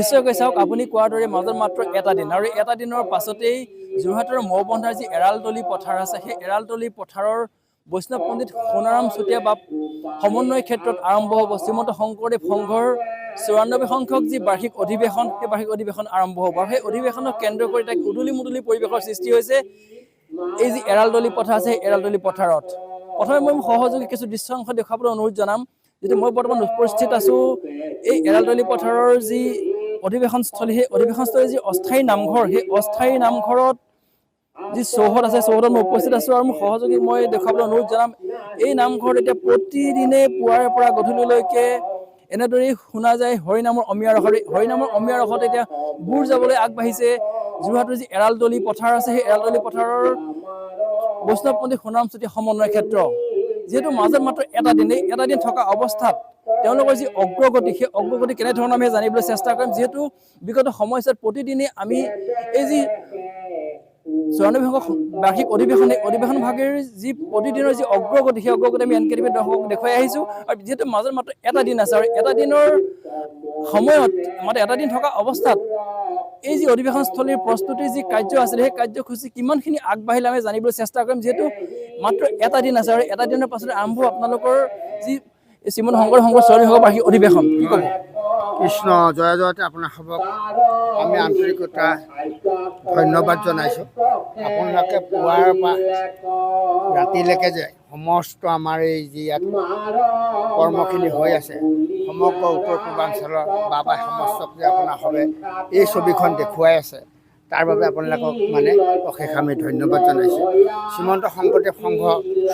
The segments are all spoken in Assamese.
নিশ্চয়কৈ চাওক আপুনি কোৱাৰ দৰে মাজত মাত্ৰ এটা দিন আৰু এটা দিনৰ পাছতেই যোৰহাটৰ মৌবন্ধাৰ যি এৰালতলী পথাৰ আছে সেই এৰালতলী পথাৰৰ বৈষ্ণৱ পণ্ডিত সোণাৰাম চুতীয়া বাপ সমন্বয় ক্ষেত্ৰত আৰম্ভ হ'ব শ্ৰীমন্ত শংকৰদেৱ সংঘৰ ৯৪ সংখ্যক যি বাৰ্ষিক অধিৱেশন সেই বাৰ্ষিক অধিৱেশন আৰম্ভ হ'ব আৰু সেই অধিৱেশনক কেন্দ্ৰ কৰি তাক উদুলি মুদুলি পৰিৱেশৰ সৃষ্টি হৈছে এই যি এৰালতলী পথাৰ আছে সেই এৰালতলী পথাৰত প্ৰথমে মই সহযোগী কিছু দৃশ্যাংশ দেখুৱাবলৈ অনুৰোধ জনাম যিটো মই বৰ্তমান উপস্থিত আছোঁ এই এৰালতলী পথাৰৰ যি অধিৱেশনস্থলী সেই অধিৱেশনস্থলীৰ যি অস্থায়ী নামঘৰ সেই অস্থায়ী নামঘৰত যি চৌহদ আছে চৌহদত মই উপস্থিত আছোঁ আৰু মোৰ সহযোগীক মই দেখুৱাবলৈ অনুৰোধ জনাম এই নামঘৰত এতিয়া প্ৰতিদিনে পুৱাৰে পৰা গধূলিলৈকে এনেদৰেই শুনা যায় হৰিনামৰ অমিয়া ৰসত হৰিনামৰ অমিয়া ৰসত এতিয়া বুৰ যাবলৈ আগবাঢ়িছে যোৰহাটৰ যি এৰালতলী পথাৰ আছে সেই এৰালতলী পথাৰৰ বৈষ্ণৱ পণ্ডিত সোণাৰাম চুতীয়া সমন্বয় ক্ষেত্ৰ যিহেতু মাজত মাত্ৰ এটা দিন থকা অৱস্থাত তেওঁলোকৰ যি অগ্ৰগতি সেই অগ্ৰগতি কেনেধৰণৰ আমি জানিবলৈ চেষ্টা কৰিম যিহেতু বিগত সময়ছোৱাত প্ৰতিদিনে আমি এই যি ৯৪ সংখ্যক বাৰ্ষিক অধিৱেশন ভাগৰ যি প্ৰতিদিনৰ যি অগ্ৰগতি সেই অগ্ৰগতি আমি এনকেটিভি দৰ্শকক দেখুৱাই আহিছোঁ আৰু যিহেতু মাজত মাত্ৰ এটা দিন আছে আৰু এটা দিনৰ সময়ত মাত্ৰ এটা দিন থকা অৱস্থাত এই যি অধিৱেশনস্থলীৰ প্ৰস্তুতিৰ যি কাৰ্য আছিলে সেই কাৰ্যসূচী কিমানখিনি আগবাঢ়িলে আমি জানিবলৈ চেষ্টা কৰিম যিহেতু মাত্ৰ এটা দিন আছে আৰু এটা দিনৰ পাছতে আৰম্ভ আপোনালোকৰ যি শ্ৰীমন্ত শংকৰদেৱ সংঘৰ ৯৪ সংখ্যক বাৰ্ষিক অধিৱেশন কি ক'ব কৃষ্ণ জয় জয়তে আপোনাৰ সবক আমি আন্তৰিকতা ধন্যবাদ জনাইছোঁ আপোনালোকে পুৱাৰ পৰা ৰাতিলৈকে যে সমস্ত আমাৰ এই যি ইয়াত কৰ্মখিনি হৈ আছে সমগ্ৰ উত্তৰ পূৰ্বাঞ্চলৰ বা সমস্ত যে আপোনাৰ হবে এই ছবিখন দেখুৱাই আছে তাৰ বাবে আপোনালোকক মানে অশেষ আমি ধন্যবাদ জনাইছোঁ শ্ৰীমন্ত শংকৰদেৱ সংঘ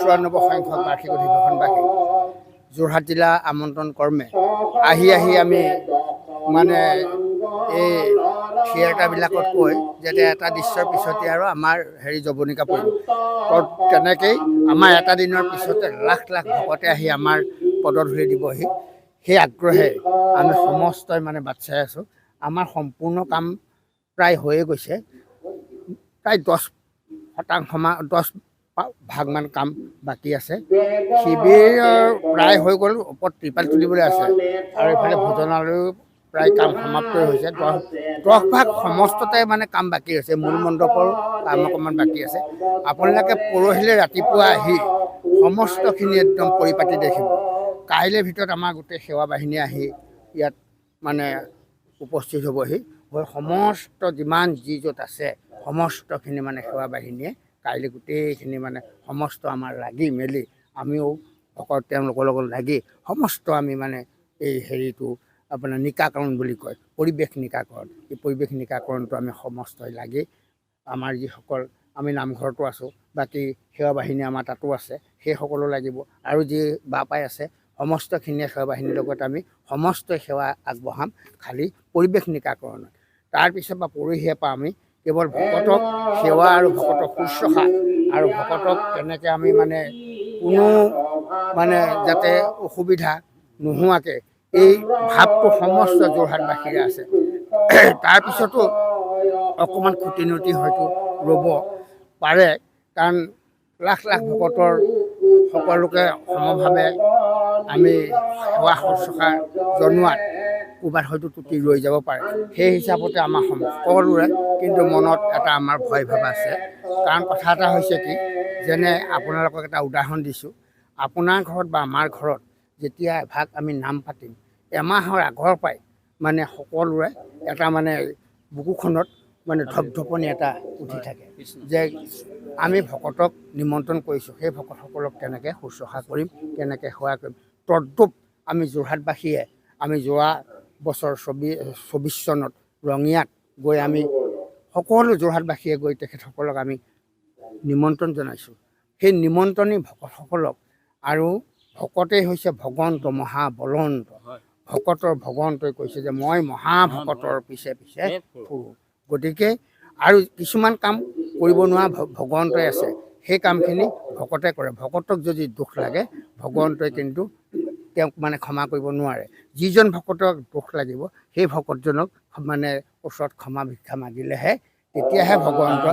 ৯৪ সংখ্যক বাৰ্ষিক অধিৱেশনবাসী যোৰহাট জিলা আমন্ত্ৰণ কৰ্মে আহি আমি মানে এই থিয়েটাৰবিলাকত কৈ যাতে এটা দৃশ্যৰ পিছতে আৰু আমাৰ জৱনিকা পৰিব তেনেকেই আমাৰ এটা দিনৰ পিছতে লাখ লাখ ভকতে আহি আমাৰ পদধূলি দিবহি সেই আগ্ৰহে আমি সমস্তই মানে বাট চাই আছোঁ আমাৰ সম্পূৰ্ণ কাম প্ৰায় হৈয়ে গৈছে প্ৰায় 10% 10% কাম বাকী আছে শিবিৰৰ প্ৰায় হৈ গ'ল ওপৰত ত্ৰিপাল তুলিবলৈ আছে আৰু এইফালে ভোজনালয়ো প্ৰায় কাম সমাপ্ত হৈছে 10% সমস্ততে মানে কাম বাকী আছে মূল মণ্ডপৰ কাম অকণমান বাকী আছে আপোনালোকে পৰহিলৈ ৰাতিপুৱা আহি সমস্তখিনি একদম পৰিপাতি দেখিব কাইলৈ ভিতৰত আমাৰ গোটেই সেৱা বাহিনী আহি ইয়াত মানে উপস্থিত হ'বহি সমস্ত যিমান যি য'ত আছে সমস্তখিনি মানে সেৱা বাহিনীয়ে কাইলৈ গোটেইখিনি মানে সমস্ত আমাৰ লাগি মেলি আমিও ভকত তেওঁলোকৰ লগত লাগি সমস্ত আমি মানে এই হেৰিটো আপোনাৰ নিকাকৰণ বুলি কয় পৰিৱেশ নিকাকৰণ এই পৰিৱেশ নিকাকৰণটো আমি সমস্তই লাগি আমাৰ যিসকল আমি নামঘৰতো আছোঁ বাকী সেৱা বাহিনী আমাৰ তাতো আছে সেইসকলো লাগিব আৰু যি বাপাই আছে সমস্তখিনিয়ে সেৱা বাহিনীৰ লগত আমি সমস্ত সেৱা আগবঢ়াম খালি পৰিৱেশ নিকাকৰণত তাৰপিছত বা পৰহিৰে পৰা আমি কেৱল ভকতক সেৱা আৰু ভকতক শুশ্ৰূষা আৰু ভকতক তেনেকৈ আমি মানে কোনো মানে যাতে অসুবিধা নোহোৱাকৈ এই ভাৱটো সমস্ত যোৰহাটবাসীৰে আছে তাৰপিছতো অকণমান খুটি নুটি হয়তো ৰ'ব পাৰে কাৰণ লাখ লাখ ভকতৰ সকলোকে সমভাৱে আমি সেৱা শুশ্ৰূষা জনোৱাত ক'ৰবাত হয়তো ত্ৰুটি ৰৈ যাব পাৰে সেই হিচাপতে আমাৰ সকলোৰে কিন্তু মনত এটা আমাৰ ভয় ভাৱ আছে কাৰণ কথা এটা হৈছে কি যেনে আপোনালোকক এটা উদাহৰণ দিছোঁ আপোনাৰ ঘৰত বা আমাৰ ঘৰত যেতিয়া এভাগ আমি নাম পাতিম এমাহৰ আগৰ পৰাই মানে সকলোৰে এটা মানে বুকুখনত মানে ধপধপনি এটা উঠি থাকে যে আমি ভকতক নিমন্ত্ৰণ কৰিছোঁ সেই ভকতসকলক কেনেকৈ শুশ্ৰূষা কৰিম কেনেকৈ সেৱা কৰিম তদ্ৰূপ আমি যোৰহাটবাসীয়ে আমি যোৱা বছৰ ২৪ চনত ৰঙিয়াত গৈ আমি সকলো যোৰহাটবাসীয়ে গৈ তেখেতসকলক আমি নিমন্ত্ৰণ জনাইছোঁ সেই নিমন্ত্ৰণী ভকতসকলক আৰু ভকতেই হৈছে ভগৱন্ত মহাবলন্ত ভকতৰ ভগৱন্তই কৈছে যে মই মহাভকতৰ পিছে পিছে ফুৰোঁ গতিকে আৰু কিছুমান কাম কৰিব নোৱাৰা ভগৱন্তই আছে সেই কামখিনি ভকতে কৰে ভকতক যদি দুখ লাগে ভগৱন্তই কিন্তু তেওঁক মানে ক্ষমা কৰিব নোৱাৰে যিজন ভকতক দুখ লাগিব সেই ভকতজনক মানে ওচৰত ক্ষমা ভিক্ষা মাগিলেহে তেতিয়াহে ভগৱন্ত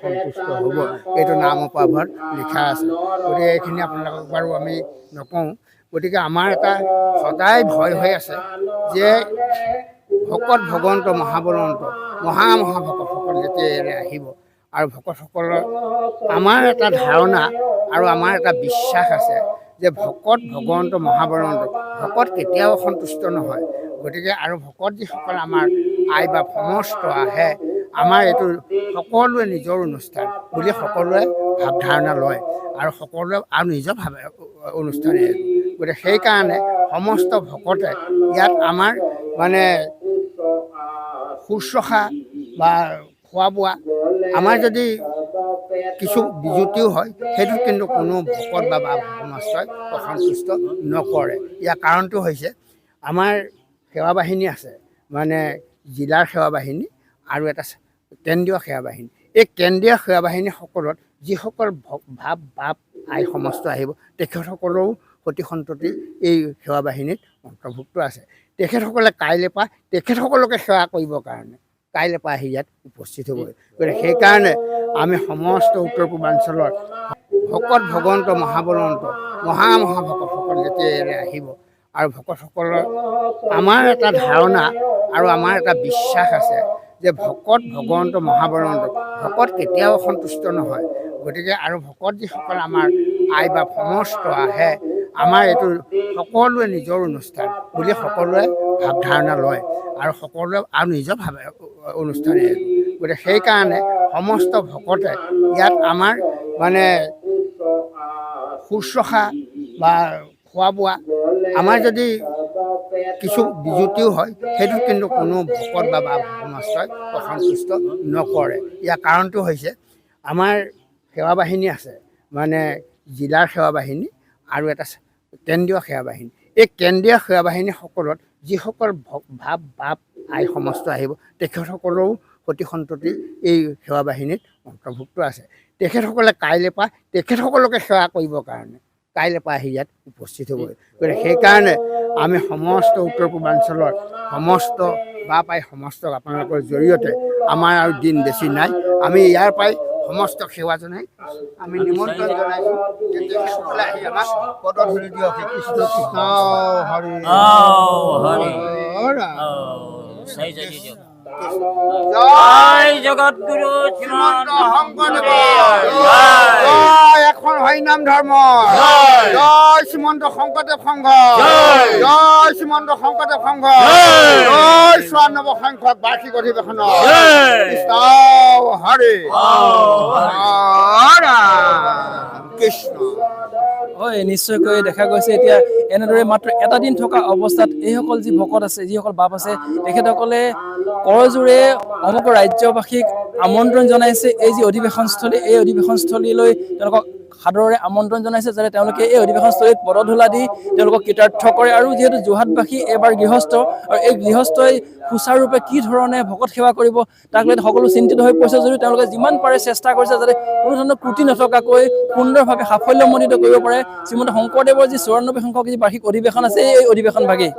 সন্তুষ্ট হ'ব এইটো নামপাভত লিখা আছে গতিকে এইখিনি আপোনালোকক বাৰু আমি নকওঁ গতিকে আমাৰ এটা সদায় ভয় হৈ আছে যে ভকত ভগৱন্ত মহাবলৱন্ত মহাভকতসকল যেতিয়া ইয়ালৈ আহিব আৰু ভকতসকলৰ আমাৰ এটা ধাৰণা আৰু আমাৰ এটা বিশ্বাস আছে যে ভকত ভগৱন্ত মহাবলৱন্ত ভকত কেতিয়াও সন্তুষ্ট নহয়। গতিকে আৰু ভকত যিসকল আমাৰ আই বা সমস্ত আহে, আমাৰ এইটো সকলোৱে নিজৰ অনুষ্ঠান বুলি সকলোৱে ভাৱধাৰণা লয় আৰু সকলোৱে আৰু নিজৰ ভাৱে অনুষ্ঠানে। গতিকে সেইকাৰণে সমস্ত ভকতে ইয়াত আমাৰ মানে শুশ্ৰূষা বা খোৱা বোৱা আমাৰ যদি কিছু বিজুতিও হয়, সেইটোত কিন্তু কোনো ভকত বা ভকতমাষ্টই অসন্তুষ্ট নকৰে। ইয়াৰ কাৰণটো হৈছে আমাৰ সেৱা বাহিনী আছে, মানে জিলাৰ সেৱা বাহিনী আৰু এটা কেন্দ্ৰীয় সেৱা বাহিনী। এই কেন্দ্ৰীয় সেৱা বাহিনীসকলত যিসকল বাপ আই সমস্ত আহিব, তেখেতসকলেও সতি সন্ততি এই সেৱা বাহিনীত অন্তৰ্ভুক্ত আছে। তেখেতসকলে কাইলৈ পৰা তেখেতসকলকে সেৱা কৰিবৰ কাৰণে কাইলৈ পৰা আহি ইয়াত উপস্থিত হ'ব। গতিকে সেইকাৰণে আমি সমস্ত উত্তৰ পূৰ্বাঞ্চলৰ ভকত ভগৱন্ত মহাবলৱন্ত মহাভকতসকল যেতিয়া ইয়ালৈ আহিব আৰু ভকতসকলৰ আমাৰ এটা ধাৰণা আৰু আমাৰ এটা বিশ্বাস আছে যে ভকত ভগৱন্ত মহাবলৱন্ত ভকত কেতিয়াও সন্তুষ্ট নহয়। গতিকে আৰু ভকত যিসকল আমাৰ আই বা সমস্ত আহে, আমাৰ এইটো সকলোৱে নিজৰ অনুষ্ঠান বুলি সকলোৱে ভাৱধাৰণা লয় আৰু সকলোৱে আৰু নিজৰ ভাৱে অনুষ্ঠানে। গতিকে সেইকাৰণে সমস্ত ভকতে ইয়াত আমাৰ মানে শুশ্ৰূষা বা খোৱা বোৱা আমাৰ যদি কিছু বিজুতিও হয়, সেইটোত কিন্তু কোনো ভকত বা ভকতমাষ্টই অসন্তুষ্ট নকৰে। ইয়াৰ কাৰণটো হৈছে আমাৰ সেৱা বাহিনী আছে, মানে জিলাৰ সেৱা বাহিনী আৰু এটা কেন্দ্ৰীয় সেৱা বাহিনী। এই কেন্দ্ৰীয় সেৱা বাহিনীসকলত যিসকল বাপ আই সমস্ত আহিব, তেখেতসকলেও সতি সন্ততি এই সেৱা বাহিনীত অন্তৰ্ভুক্ত আছে। তেখেতসকলে কাইলৈ পৰা তেখেতসকলকে সেৱা কৰিবৰ কাৰণে কাইলৈ পৰা আহি ইয়াত উপস্থিত হ'ব। গতিকে সেইকাৰণে আমি সমস্ত উত্তৰ পূৰ্বাঞ্চলৰ সমস্ত বাপ আই সমস্তক আপোনালোকৰ জৰিয়তে আমাৰ আৰু দিন বেছি নাই, আমি ইয়াৰ পৰাই সমস্ত সেৱা জনাই আমি নিমন্ত্ৰণ জনাইছোঁ যে তেখেতসকলে আহি আমাক পদধূলি দিয়ক। কৃষ্ণ কৃষ্ণ হৰি জয় জগতগুৰু শ্ৰীমন্ত শংকৰদেৱ, জয় এখন হৰিনাম ধৰ্ম, জয় শ্ৰীমন্ত শংকৰদেৱ সংঘ, জয় শ্ৰীমন্ত শংকৰদেৱ সংঘ, জয় ৯৪ সংখ্যক বাৰ্ষিক অধিৱেশন কৃষ্ণ হৰি কৃষ্ণ। হয়, নিশ্চয়কৈ দেখা গৈছে এতিয়া এনেদৰে মাত্ৰ এটা দিন থকা অৱস্থাত এইসকল যি ভকত আছে, যিসকল বাপ আছে, তেখেতসকলে কৰজোৰে সমগ্ৰ ৰাজ্যবাসীক আমন্ত্ৰণ জনাইছে। এই যি অধিৱেশনস্থলী, এই অধিৱেশনস্থলীলৈ তেওঁলোকক সাদৰেৰে আমন্ত্ৰণ জনাইছে, যাতে তেওঁলোকে এই অধিৱেশনস্থলীত পদধূলা দি তেওঁলোকক কৃতাৰ্থ কৰে। আৰু যিহেতু যোৰহাটবাসী এবাৰ গৃহস্থ, আৰু এই গৃহস্থই সুচাৰুৰূপে কি ধৰণে ভকত সেৱা কৰিব তাক লৈ সকলো চিন্তিত হৈ পৰিছে, যদিও তেওঁলোকে যিমান পাৰে চেষ্টা কৰিছে যাতে কোনো ধৰণৰ ত্ৰুটি নথকাকৈ সুন্দৰভাৱে সাফল্যমণ্ডিত কৰিব পাৰে শ্ৰীমন্ত শংকৰদেৱৰ যি ৯৪ সংখ্যক যি বাৰ্ষিক অধিৱেশন আছে, এই অধিৱেশনভাগেই।